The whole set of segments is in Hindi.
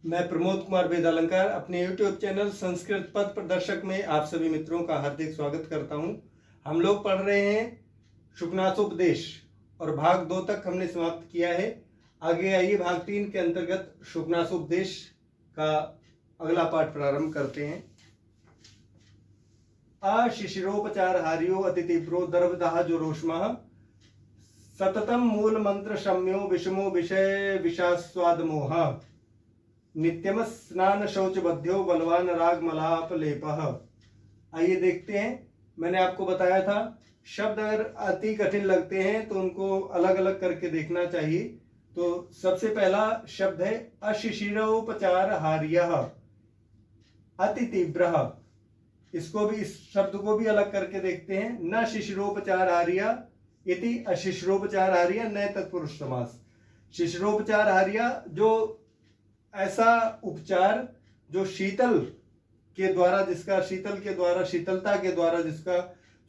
मैं प्रमोद कुमार वेदालंकार अपने YouTube चैनल संस्कृत पथ प्रदर्शक में आप सभी मित्रों का हार्दिक स्वागत करता हूं। हम लोग पढ़ रहे हैं शुकनासोपदेश और भाग 2 तक हमने समाप्त किया है। आगे आइए भाग 3 के अंतर्गत शुकनासोपदेश का अगला पाठ प्रारंभ करते हैं। अशिशिरोपचार हार्यो अतितीव्रो दर्भदाह जोरोष्मः सततम मूल मंत्र शम्यो विषमो विषय विषास्वाद मोह नित्यम स्नान शौच बध्यो बलवान राग मलाप लेपह। आइए देखते हैं। मैंने आपको बताया था शब्द अगर अति कठिन लगते हैं तो उनको अलग अलग करके देखना चाहिए। तो सबसे पहला शब्द है अशिशिरोपचार हार्यः अति तीव्र। इसको भी, इस शब्द को भी अलग करके देखते हैं। न शिशिरोपचार हार्य इति अशिशिरोपचार हार्य न तत्पुरुष समास। शिशिरोपचार हार्य जो ऐसा उपचार जो शीतल के द्वारा, जिसका शीतल के द्वारा, शीतलता के द्वारा जिसका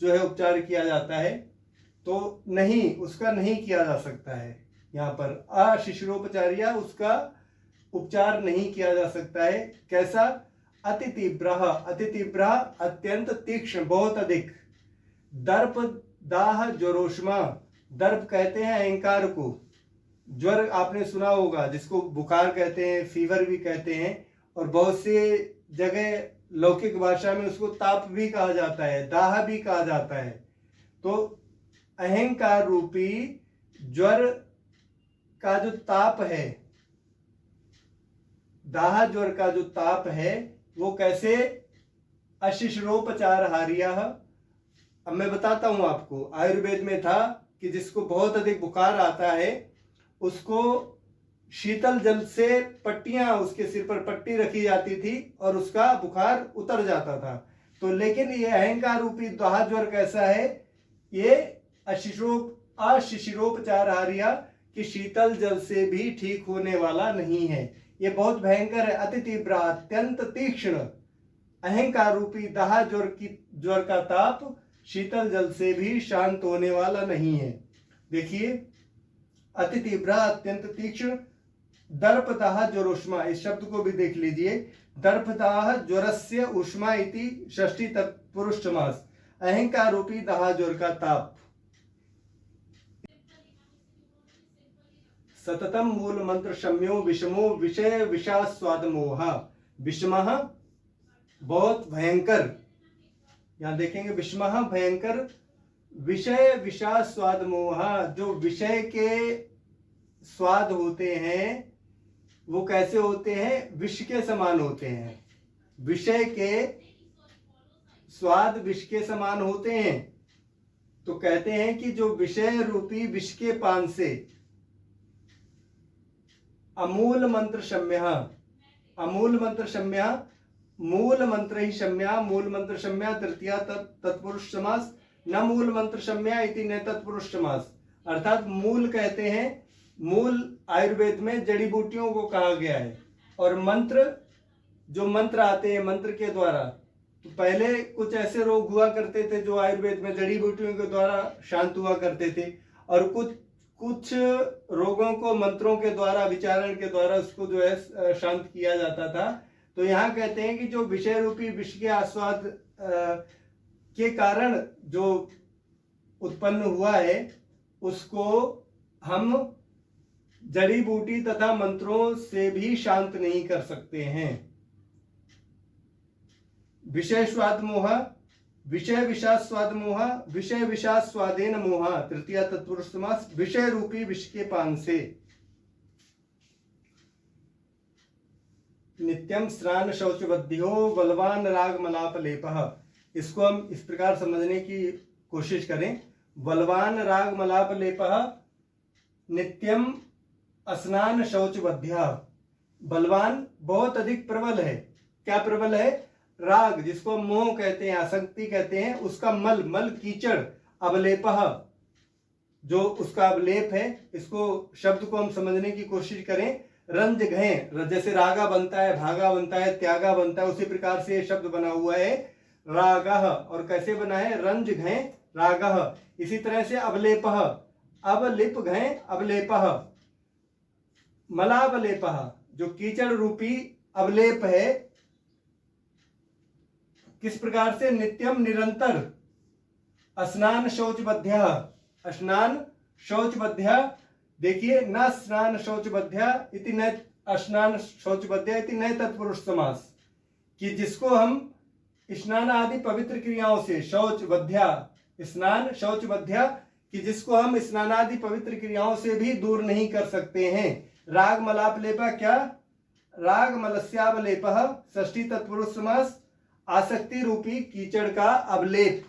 जो है उपचार किया जाता है, तो नहीं, उसका नहीं किया जा सकता है। यहाँ पर अशिशिरोपचार्य, उसका उपचार नहीं किया जा सकता है। कैसा? अति तीव्र, अति तीव्र अत्यंत तीक्ष्ण, बहुत अधिक। दर्प दाह ज्वरोष्मा, दर्प कहते हैं अहंकार को। ज्वर आपने सुना होगा, जिसको बुखार कहते हैं, फीवर भी कहते हैं, और बहुत से जगह लौकिक भाषा में उसको ताप भी कहा जाता है, दाह भी कहा जाता है। तो अहंकार रूपी ज्वर का जो ताप है, दाह ज्वर का जो ताप है, वो कैसे? अशिशिरोपचार हार्यः। अब मैं बताता हूं आपको। आयुर्वेद में था कि जिसको बहुत अधिक बुखार आता है उसको शीतल जल से पट्टियां, उसके सिर पर पट्टी रखी जाती थी और उसका बुखार उतर जाता था। तो लेकिन ये अहंकार रूपी दाह ज्वर कैसा है? ये अशिशिरोपचार हार्य कि शीतल जल से भी ठीक होने वाला नहीं है। ये बहुत भयंकर है, अति तीव्र, अत्यंत तीक्ष्ण। अहंकार रूपी दाह ज्वर का ताप शीतल जल से भी शांत होने वाला नहीं है। देखिए, अति तीव्र अत्यंत तीक्ष्ण। दर्पदाह ज्वरोष्मा, इस शब्द को भी देख लीजिए। दर्पदाह ज्वरस्य उष्मा इति षष्ठी तत्पुरुष समास। अहंकार रूपी दाह ज्वर का ताप। सततम मूल मंत्र शम्यो विषमो विषय विषास्वाद मोह। विषमः बहुत भयंकर, यहां देखेंगे विषमः भयंकर, विषय विषास्वाद मोह, जो विषय के स्वाद होते हैं वो कैसे होते हैं? विष के समान होते हैं। विषय के स्वाद विष के समान होते हैं। तो कहते हैं कि जो विषय रूपी विष के पान से अमूल मंत्र शम्य, अमूल मंत्र शम्य, मूल मंत्र ही शम्या, मूल मंत्र शम्या तृतीया तत्पुरुष समास। न मूल मंत्र शम्या इति न तत्पुरुष समास। अर्थात मूल कहते हैं, मूल आयुर्वेद में जड़ी बूटियों को कहा गया है। और मंत्र, जो मंत्र आते हैं मंत्र के द्वारा, तो पहले कुछ ऐसे रोग हुआ करते थे जो आयुर्वेद में जड़ी बूटियों के द्वारा शांत हुआ करते थे, और कुछ रोगों को मंत्रों के द्वारा, विचारण के द्वारा उसको जो है शांत किया जाता था। तो यहाँ कहते हैं कि जो विषय रूपी विष के आस्वाद के कारण जो उत्पन्न हुआ है उसको हम जड़ी बूटी तथा मंत्रों से भी शांत नहीं कर सकते हैं। विषय स्वाद मोह, विषय विषास्वाद मोह, विषय विषास्वादेन मोह तृतीया तत्पुरुष समास। विषय रूपी विष के पान से। नित्यम स्नान शौच बध्यो बलवान राग मलाप लेपः। इसको हम इस प्रकार समझने की कोशिश करें। बलवान राग मलाप लेपः नित्यम स्नान शौच बध्या। बलवान बहुत अधिक प्रबल है। क्या प्रबल है? राग, जिसको मोह कहते हैं, आसक्ति कहते हैं, उसका मल, मल कीचड़, अवलेपः, जो उसका अवलेप है। इसको शब्द को हम समझने की कोशिश करें। रंज घय, जैसे रागा बनता है, भागा बनता है, त्यागा बनता है, उसी प्रकार से ये शब्द बना हुआ है रागः। और कैसे बना है? रंज घय रागः। इसी तरह से अवलेपः, अवलिप घय अवलेपः, मलावलेपः, जो कीचड़ रूपी अवलेप है, किस प्रकार से? नित्यम निरंतर स्नान शौचबद्ध्या, स्नान शौचबद्ध्या। देखिए, न स्नान शौचबद्ध्या इति न स्नान शौचबद्ध्या इति न तत्पुरुष समास, कि जिसको हम स्नान आदि पवित्र क्रियाओं से, शौचबद्ध्या, स्नान शौचबद्ध्या, कि जिसको हम स्नान आदि पवित्र क्रियाओं से भी दूर नहीं कर सकते हैं। राग मलापलेपा, क्या? राग मलस्यावलेप, षष्ठी तत्पुरुष समास, आसक्ति रूपी कीचड़ का अवलेप,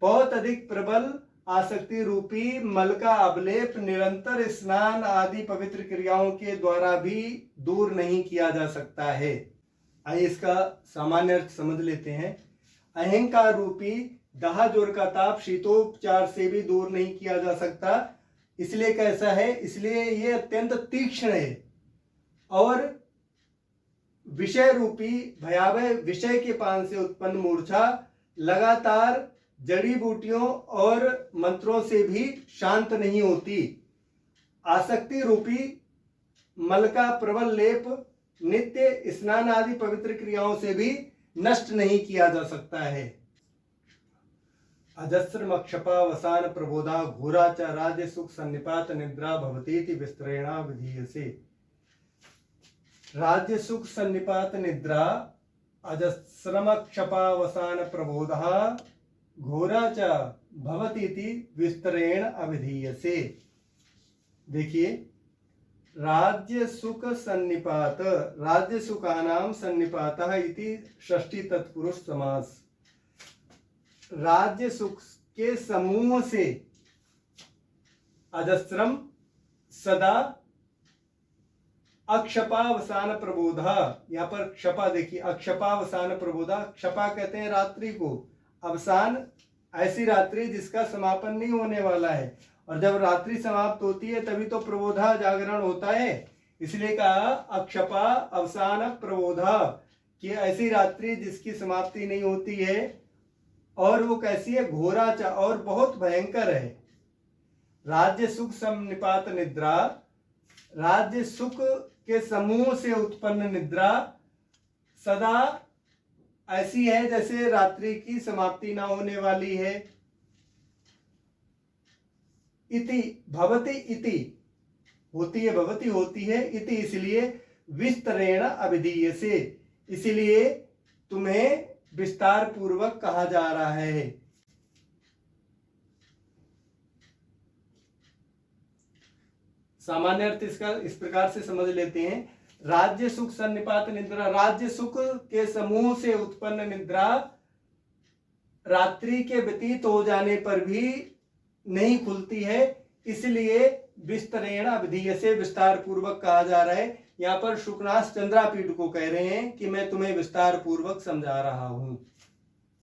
बहुत अधिक प्रबल आसक्ति रूपी मल का अवलेप निरंतर स्नान आदि पवित्र क्रियाओं के द्वारा भी दूर नहीं किया जा सकता है। आइए इसका सामान्य अर्थ समझ लेते हैं। अहंकार रूपी दाह जोर का ताप शीतोपचार से भी दूर नहीं किया जा सकता। इसलिए कैसा है? इसलिए ये अत्यंत तीक्ष्ण है और विषय रूपी भयावह विषय के पान से उत्पन्न मूर्छा लगातार जड़ी बूटियों और मंत्रों से भी शांत नहीं होती। आसक्ति रूपी मल का प्रबल लेप नित्य स्नान आदि पवित्र क्रियाओं से भी नष्ट नहीं किया जा सकता है। अजस्रमक्षपावसान प्रबोधा घोरा च राज्य सुख सन्निपात निद्रा भवतीति विस्तरेणा विधीयसे। राज्य सुख सन्निपात निद्रा अजस्रमक्षपावसान प्रबोधा घोरा च भवतीति विस्तरेण अविधीयसे। देखिए, राज्य सुख सन्निपात, राज्य सुखानाम सन्निपातः इति षष्ठी तत्पुरुष समास। राज्य सुख के समूह से अजस्रम सदा अक्षपावसान प्रबोधा, यहाँ पर क्षपा देखिए, अक्षपावसान प्रबोधा, क्षपा कहते हैं रात्रि को, अवसान ऐसी रात्रि जिसका समापन नहीं होने वाला है, और जब रात्रि समाप्त होती है तभी तो प्रबोधा जागरण होता है। इसलिए कहा अक्षपा अवसान प्रबोधा, कि ऐसी रात्रि जिसकी समाप्ति नहीं होती है, और वो कैसी है? घोराचा, और बहुत भयंकर है। राज्य सुख सन्निपात निद्रा, राज्य सुख के समूह से उत्पन्न निद्रा सदा ऐसी है जैसे रात्रि की समाप्ति ना होने वाली है। इति भवति, इति होती है, भवति होती है, इति इसलिए विस्तरेण अभिधीयसे, इसलिए तुम्हें विस्तार पूर्वक कहा जा रहा है। सामान्य अर्थ इसका इस प्रकार से समझ लेते हैं। राज्य सुख सन्निपात निद्रा, राज्य सुख के समूह से उत्पन्न निद्रा रात्रि के व्यतीत हो जाने पर भी नहीं खुलती है, इसलिए विस्तरेण अभिधीयसे, विस्तार पूर्वक कहा जा रहा है। यहाँ पर शुकनाथ चंद्रापीठ को कह रहे हैं कि मैं तुम्हें विस्तार पूर्वक समझा रहा हूं।